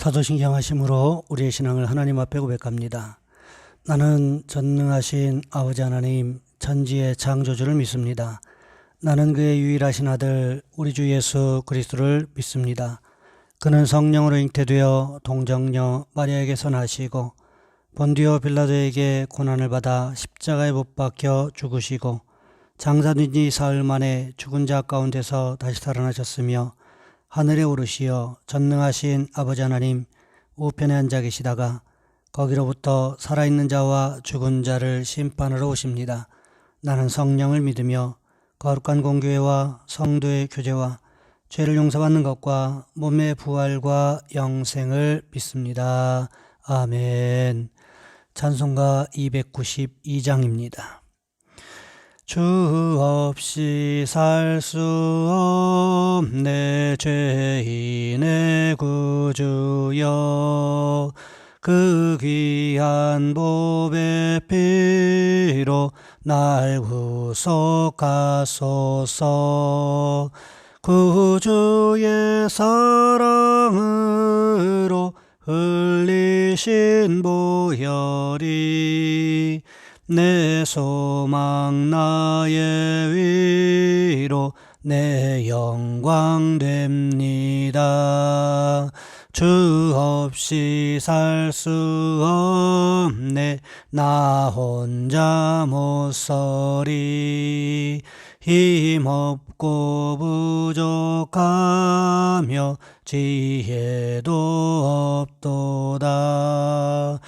사도신경 하심으로 우리의 신앙을 하나님 앞에 고백합니다. 나는 전능하신 아버지 하나님 천지의 창조주를 믿습니다. 나는 그의 유일하신 아들 우리 주 예수 그리스도를 믿습니다. 그는 성령으로 잉태되어 동정녀 마리아에게서 나시고 본디오 빌라도에게 고난을 받아 십자가에 못 박혀 죽으시고 장사된 지 사흘 만에 죽은 자 가운데서 다시 살아나셨으며 하늘에 오르시어 전능하신 아버지 하나님 우편에 앉아 계시다가 거기로부터 살아있는 자와 죽은 자를 심판하러 오십니다. 나는 성령을 믿으며 거룩한 공교회와 성도의 교제와 죄를 용서받는 것과 몸의 부활과 영생을 믿습니다. 아멘. 찬송가 292장입니다. 주 없이 살 수 없네 죄인의 구주여, 그 귀한 보배 피로 날 구속하소서. 구주의 사랑으로 흘리신 보혈이 내 소망 나의 위로 내 영광 됩니다. 주 없이 살 수 없네 나 혼자 못 서리. 힘없고 부족하며 지혜도 없도다.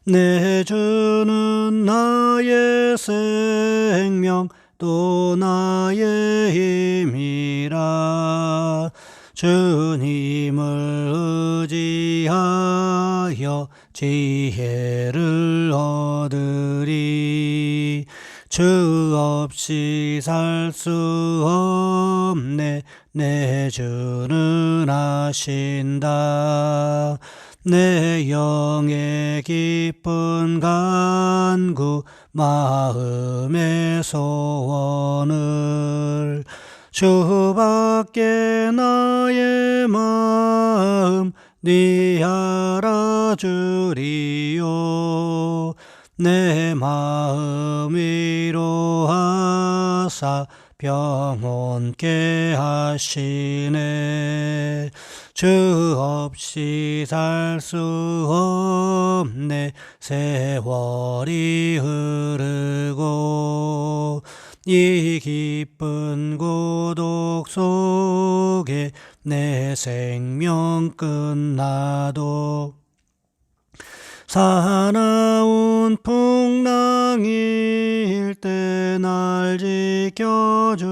내 주는 나의 생명 또 나의 힘이라. 주님을 의지하여 지혜를 얻으리. 주 없이 살 수 없네 내 주는 아신다. 내 영의 기쁜 간구 마음의 소원을 주밖에 나의 마음 네 알아주리요. 내 마음 위로하사 병원케 하시네. 주 없이 살 수 없네 세월이 흐르고 이 기쁜 고독 속에 내 생명 끝나도 사나운 풍랑일 때 날 지켜주시니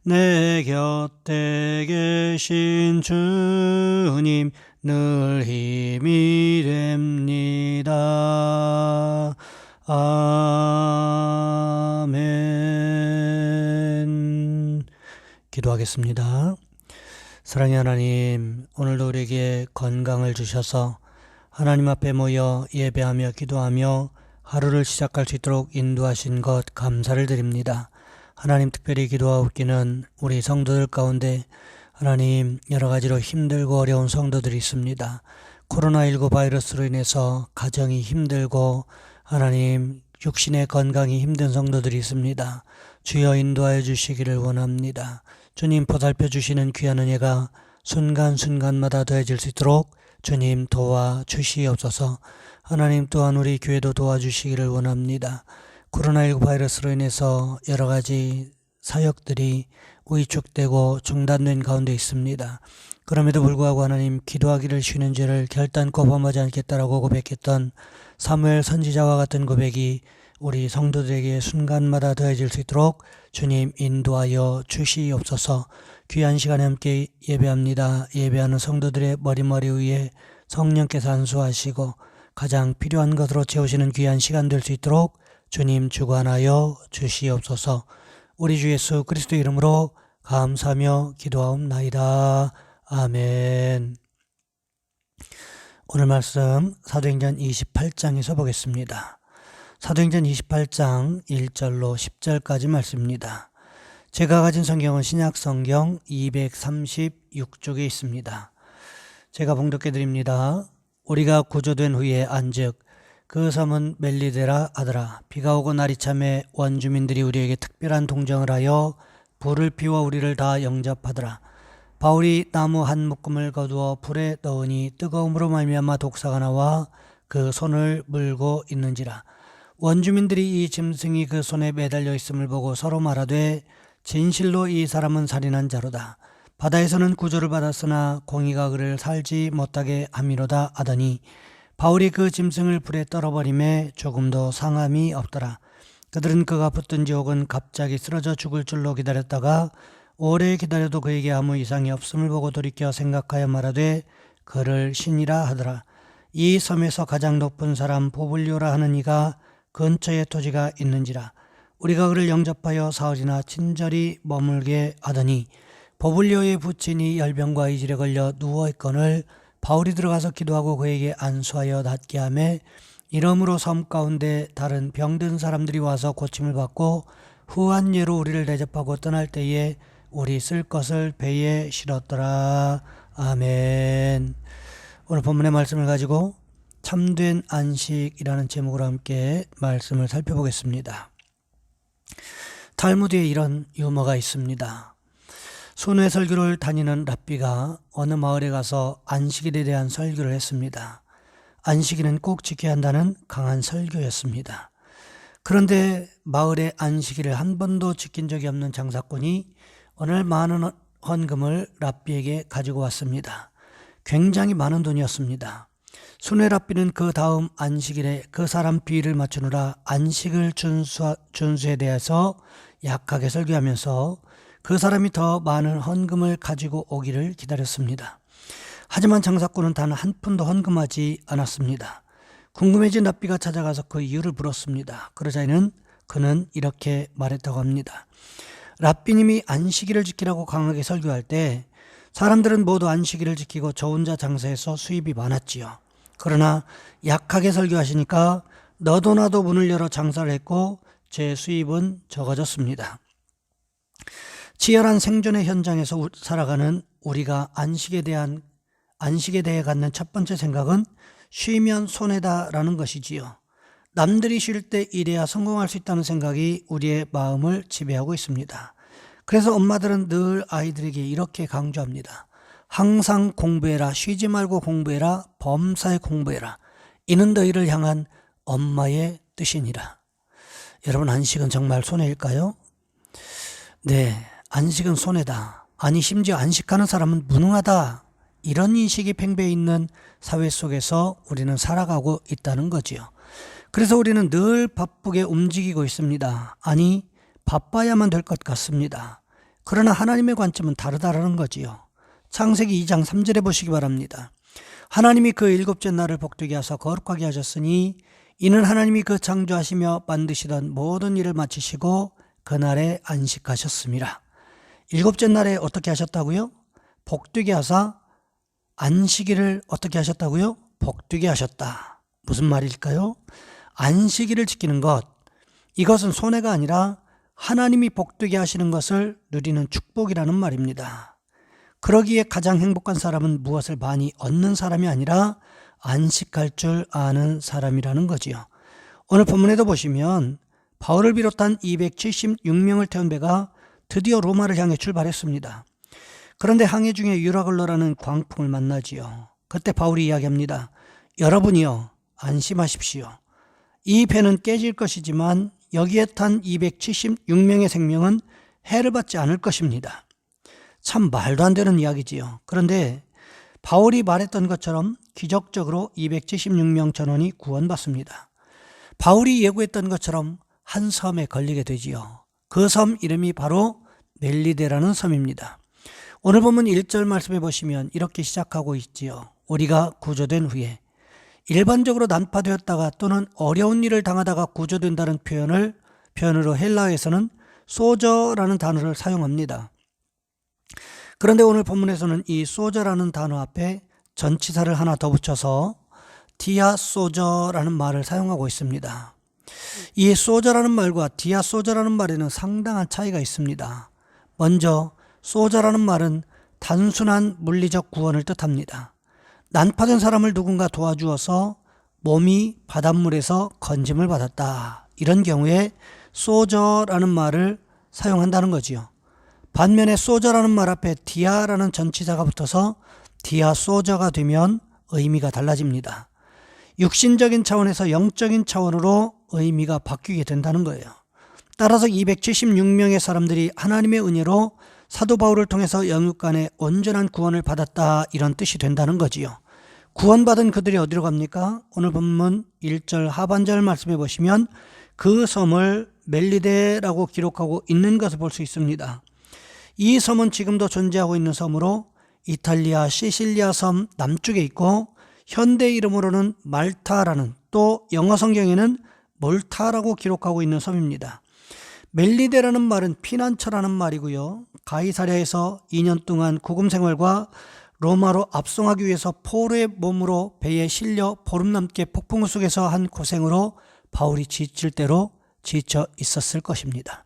내 곁에 계신 주님 늘 힘이 됩니다. 아멘. 기도하겠습니다. 사랑의 하나님, 오늘도 우리에게 건강을 주셔서 하나님 앞에 모여 예배하며 기도하며 하루를 시작할 수 있도록 인도하신 것 감사를 드립니다. 하나님, 특별히 기도하옵기는 우리 성도들 가운데 하나님 여러 가지로 힘들고 어려운 성도들이 있습니다. 코로나19 바이러스로 인해서 가정이 힘들고 하나님 육신의 건강이 힘든 성도들이 있습니다. 주여 인도하여 주시기를 원합니다. 주님 보살펴 주시는 귀한 은혜가 순간순간마다 더해질 수 있도록 주님 도와주시옵소서. 하나님 또한 우리 교회도 도와주시기를 원합니다. 코로나19 바이러스로 인해서 여러 가지 사역들이 위축되고 중단된 가운데 있습니다. 그럼에도 불구하고 하나님 기도하기를 쉬는 죄를 결단코 범하지 않겠다라고 고백했던 사무엘 선지자와 같은 고백이 우리 성도들에게 순간마다 더해질 수 있도록 주님 인도하여 주시옵소서. 귀한 시간에 함께 예배합니다. 예배하는 성도들의 머리머리 위에 성령께서 안수하시고 가장 필요한 것으로 채우시는 귀한 시간 될 수 있도록 주님 주관하여 주시옵소서. 우리 주 예수 그리스도 이름으로 감사하며 기도하옵나이다. 아멘. 오늘 말씀 사도행전 28장에서 보겠습니다. 사도행전 28장 1절로 10절까지 말씀입니다. 제가 가진 성경은 신약성경 236쪽에 있습니다. 제가 봉독해 드립니다. 우리가 구조된 후에 안즉 그 섬은 멜리데라 하더라. 비가 오고 날이 참에 원주민들이 우리에게 특별한 동정을 하여 불을 피워 우리를 다 영접하더라. 바울이 나무 한 묶음을 거두어 불에 넣으니 뜨거움으로 말미암아 독사가 나와 그 손을 물고 있는지라. 원주민들이 이 짐승이 그 손에 매달려 있음을 보고 서로 말하되 진실로 이 사람은 살인한 자로다. 바다에서는 구조를 받았으나 공의가 그를 살지 못하게 함이로다 하더니 바울이 그 짐승을 불에 떨어버림에 조금도 상함이 없더라. 그들은 그가 붙든 지 혹은 갑자기 쓰러져 죽을 줄로 기다렸다가 오래 기다려도 그에게 아무 이상이 없음을 보고 돌이켜 생각하여 말하되 그를 신이라 하더라. 이 섬에서 가장 높은 사람 보블리오라 하는 이가 근처에 토지가 있는지라. 우리가 그를 영접하여 사흘이나 친절히 머물게 하더니 보블리오의 부친이 열병과 이질에 걸려 누워있거늘 바울이 들어가서 기도하고 그에게 안수하여 낫게 하매 이러므로 섬 가운데 다른 병든 사람들이 와서 고침을 받고 후한 예로 우리를 대접하고 떠날 때에 우리 쓸 것을 배에 실었더라. 아멘. 오늘 본문의 말씀을 가지고 참된 안식이라는 제목으로 함께 말씀을 살펴보겠습니다. 탈무드에 이런 유머가 있습니다. 순회 설교를 다니는 랍비가 어느 마을에 가서 안식일에 대한 설교를 했습니다. 안식일은 꼭 지켜야 한다는 강한 설교였습니다. 그런데 마을의 안식일을 한 번도 지킨 적이 없는 장사꾼이 오늘 많은 헌금을 랍비에게 가지고 왔습니다. 굉장히 많은 돈이었습니다. 순회 랍비는 그 다음 안식일에 그 사람 비위를 맞추느라 안식을 준수에 대해서 약하게 설교하면서 그 사람이 더 많은 헌금을 가지고 오기를 기다렸습니다. 하지만 장사꾼은 단 한 푼도 헌금하지 않았습니다. 궁금해진 랍비가 찾아가서 그 이유를 물었습니다. 그러자 그는 이렇게 말했다고 합니다. 랍비님이 안식일을 지키라고 강하게 설교할 때 사람들은 모두 안식일을 지키고 저 혼자 장사해서 수입이 많았지요. 그러나 약하게 설교하시니까 너도 나도 문을 열어 장사를 했고 제 수입은 적어졌습니다. 치열한 생존의 현장에서 살아가는 우리가 안식에 대해 갖는 첫 번째 생각은 쉬면 손해다라는 것이지요. 남들이 쉴 때 일해야 성공할 수 있다는 생각이 우리의 마음을 지배하고 있습니다. 그래서 엄마들은 늘 아이들에게 이렇게 강조합니다. 항상 공부해라. 쉬지 말고 공부해라. 범사에 공부해라. 이는 너희를 향한 엄마의 뜻이니라. 여러분, 안식은 정말 손해일까요? 네, 안식은 손해다. 아니, 심지어 안식하는 사람은 무능하다. 이런 인식이 팽배해 있는 사회 속에서 우리는 살아가고 있다는 거지요. 그래서 우리는 늘 바쁘게 움직이고 있습니다. 아니, 바빠야만 될 것 같습니다. 그러나 하나님의 관점은 다르다라는 거지요. 창세기 2장 3절에 보시기 바랍니다. 하나님이 그 일곱째 날을 복되게 하사 거룩하게 하셨으니 이는 하나님이 그 창조하시며 만드시던 모든 일을 마치시고 그날에 안식하셨습니다. 일곱째 날에 어떻게 하셨다고요? 복되게 하사 안식일을 어떻게 하셨다고요? 복되게 하셨다. 무슨 말일까요? 안식일을 지키는 것, 이것은 손해가 아니라 하나님이 복되게 하시는 것을 누리는 축복이라는 말입니다. 그러기에 가장 행복한 사람은 무엇을 많이 얻는 사람이 아니라 안식할 줄 아는 사람이라는 거지요. 오늘 본문에도 보시면 바울을 비롯한 276명을 태운 배가 드디어 로마를 향해 출발했습니다. 그런데 항해 중에 유라글로라는 광풍을 만나지요. 그때 바울이 이야기합니다. 여러분이요, 안심하십시오. 이 배는 깨질 것이지만 여기에 탄 276명의 생명은 해를 받지 않을 것입니다. 참 말도 안 되는 이야기지요. 그런데 바울이 말했던 것처럼 기적적으로 276명 전원이 구원받습니다. 바울이 예고했던 것처럼 한 섬에 걸리게 되지요. 그 섬 이름이 바로 멜리데라는 섬입니다. 오늘 본문 1절 말씀해 보시면 이렇게 시작하고 있지요. 우리가 구조된 후에. 일반적으로 난파되었다가 또는 어려운 일을 당하다가 구조된다는 표현으로 헬라어에서는 소저라는 단어를 사용합니다. 그런데 오늘 본문에서는 이 소저라는 단어 앞에 전치사를 하나 더 붙여서 디아소저라는 말을 사용하고 있습니다. 이 소저라는 말과 디아소저라는 말에는 상당한 차이가 있습니다. 먼저 소저라는 말은 단순한 물리적 구원을 뜻합니다. 난파된 사람을 누군가 도와주어서 몸이 바닷물에서 건짐을 받았다. 이런 경우에 소저라는 말을 사용한다는 거지요. 반면에 소저라는 말 앞에 디아라는 전치사가 붙어서 디아 소저가 되면 의미가 달라집니다. 육신적인 차원에서 영적인 차원으로 의미가 바뀌게 된다는 거예요. 따라서 276명의 사람들이 하나님의 은혜로 사도 바울을 통해서 영육 간에 온전한 구원을 받았다, 이런 뜻이 된다는 거지요. 구원받은 그들이 어디로 갑니까? 오늘 본문 1절 하반절 말씀해 보시면 그 섬을 멜리데라고 기록하고 있는 것을 볼 수 있습니다. 이 섬은 지금도 존재하고 있는 섬으로 이탈리아 시실리아 섬 남쪽에 있고 현대 이름으로는 말타라는, 또 영어 성경에는 몰타라고 기록하고 있는 섬입니다. 멜리데라는 말은 피난처라는 말이고요. 가이사랴에서 2년 동안 구금 생활과 로마로 압송하기 위해서 포로의 몸으로 배에 실려 보름넘게 폭풍 속에서 한 고생으로 바울이 지칠 대로 지쳐 있었을 것입니다.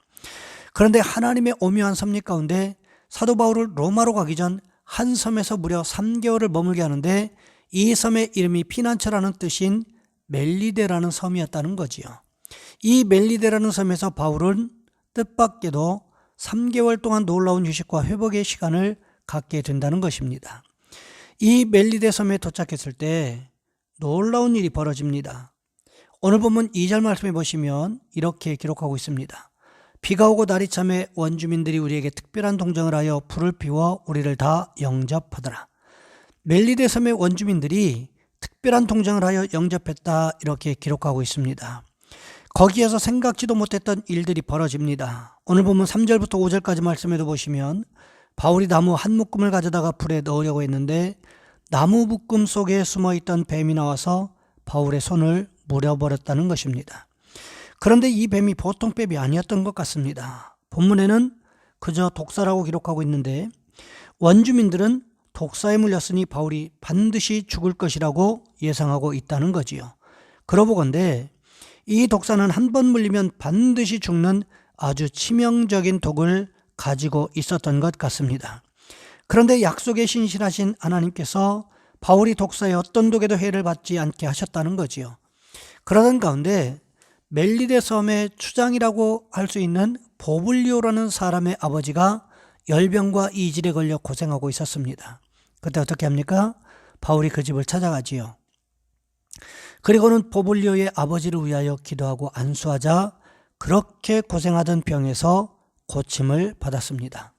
그런데 하나님의 오묘한 섭리 가운데 사도 바울을 로마로 가기 전 한 섬에서 무려 3개월을 머물게 하는데 이 섬의 이름이 피난처라는 뜻인 멜리데라는 섬이었다는 거지요. 이 멜리데라는 섬에서 바울은 뜻밖에도 3개월 동안 놀라운 휴식과 회복의 시간을 갖게 된다는 것입니다. 이 멜리데 섬에 도착했을 때 놀라운 일이 벌어집니다. 오늘 본문 2절 말씀해 보시면 이렇게 기록하고 있습니다. 비가 오고 날이 참에 원주민들이 우리에게 특별한 동정을 하여 불을 피워 우리를 다 영접하더라. 멜리데 섬의 원주민들이 특별한 동정을 하여 영접했다, 이렇게 기록하고 있습니다. 거기에서 생각지도 못했던 일들이 벌어집니다. 오늘 보면 3절부터 5절까지 말씀에도 보시면 바울이 나무 한 묶음을 가져다가 불에 넣으려고 했는데 나무 묶음 속에 숨어있던 뱀이 나와서 바울의 손을 물어버렸다는 것입니다. 그런데 이 뱀이 보통 뱀이 아니었던 것 같습니다. 본문에는 그저 독사라고 기록하고 있는데 원주민들은 독사에 물렸으니 바울이 반드시 죽을 것이라고 예상하고 있다는 거지요. 그러보건대 이 독사는 한 번 물리면 반드시 죽는 아주 치명적인 독을 가지고 있었던 것 같습니다. 그런데 약속에 신실하신 하나님께서 바울이 독사의 어떤 독에도 해를 받지 않게 하셨다는 거지요. 그러던 가운데 멜리데 섬의 추장이라고 할 수 있는 보블리오라는 사람의 아버지가 열병과 이질에 걸려 고생하고 있었습니다. 그때 어떻게 합니까? 바울이 그 집을 찾아가지요. 그리고는 보블리오의 아버지를 위하여 기도하고 안수하자 그렇게 고생하던 병에서 고침을 받았습니다.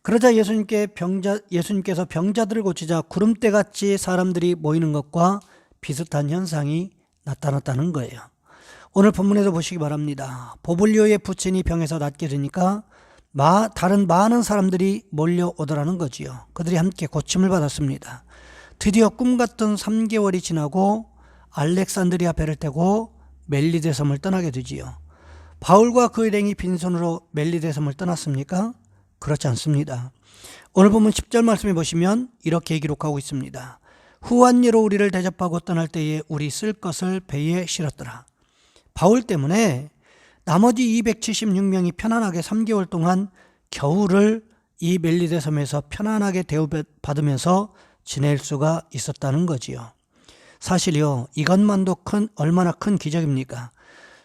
그러자 예수님께서 병자들을 고치자 구름대같이 사람들이 모이는 것과 비슷한 현상이 나타났다는 거예요. 오늘 본문에도 보시기 바랍니다. 보블리오의 부친이 병에서 낫게 되니까 다른 많은 사람들이 몰려오더라는 거지요. 그들이 함께 고침을 받았습니다. 드디어 꿈같던 3개월이 지나고 알렉산드리아 배를 타고 멜리데 섬을 떠나게 되지요. 바울과 그 일행이 빈손으로 멜리데 섬을 떠났습니까? 그렇지 않습니다. 오늘 보면 10절 말씀해 보시면 이렇게 기록하고 있습니다. 후한예로 우리를 대접하고 떠날 때에 우리 쓸 것을 배에 실었더라. 바울 때문에 나머지 276명이 편안하게 3개월 동안 겨울을 이 멜리데 섬에서 편안하게 대우받으면서 지낼 수가 있었다는 거지요. 사실요, 이것만도 얼마나 큰 기적입니까?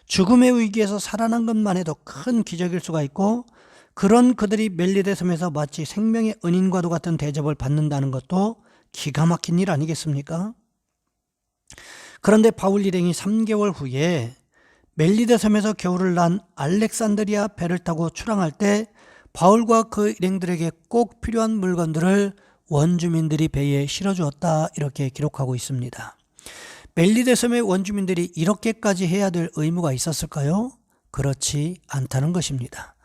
죽음의 위기에서 살아난 것만 해도 큰 기적일 수가 있고, 그런 그들이 멜리데 섬에서 마치 생명의 은인과도 같은 대접을 받는다는 것도 기가 막힌 일 아니겠습니까? 그런데 바울 일행이 3개월 후에 멜리데 섬에서 겨울을 난 알렉산드리아 배를 타고 출항할 때 바울과 그 일행들에게 꼭 필요한 물건들을 원주민들이 배에 실어주었다, 이렇게 기록하고 있습니다. 멜리데 섬의 원주민들이 이렇게까지 해야 될 의무가 있었을까요? 그렇지 않다는 것입니다.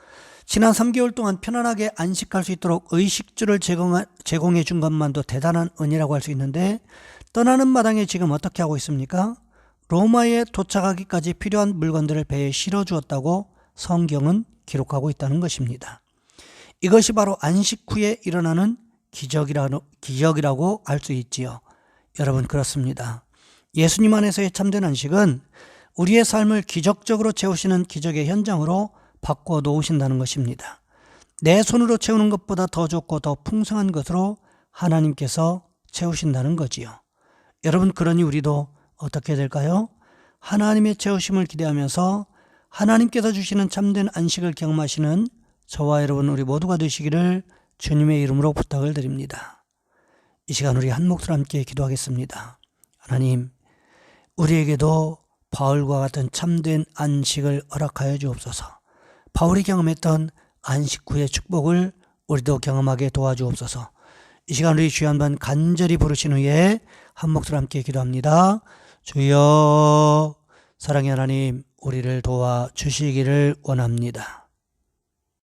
지난 3개월 동안 편안하게 안식할 수 있도록 의식주를 제공해 준 것만도 대단한 은혜라고 할 수 있는데, 떠나는 마당에 지금 어떻게 하고 있습니까? 로마에 도착하기까지 필요한 물건들을 배에 실어주었다고 성경은 기록하고 있다는 것입니다. 이것이 바로 안식 후에 일어나는 기적이라고 할 수 있지요. 여러분, 그렇습니다. 예수님 안에서의 참된 안식은 우리의 삶을 기적적으로 채우시는 기적의 현장으로 바꿔 놓으신다는 것입니다. 내 손으로 채우는 것보다 더 좋고 더 풍성한 것으로 하나님께서 채우신다는 거지요. 여러분, 그러니 우리도 어떻게 될까요? 하나님의 채우심을 기대하면서 하나님께서 주시는 참된 안식을 경험하시는 저와 여러분 우리 모두가 되시기를 주님의 이름으로 부탁을 드립니다. 이 시간 우리 한 목소리 함께 기도하겠습니다. 하나님, 우리에게도 바울과 같은 참된 안식을 허락하여 주옵소서. 바울이 경험했던 안식 후의 축복을 우리도 경험하게 도와주옵소서. 이 시간 우리 주여 한번 간절히 부르신 후에 한 목소리 함께 기도합니다. 주여, 사랑의 하나님, 우리를 도와주시기를 원합니다.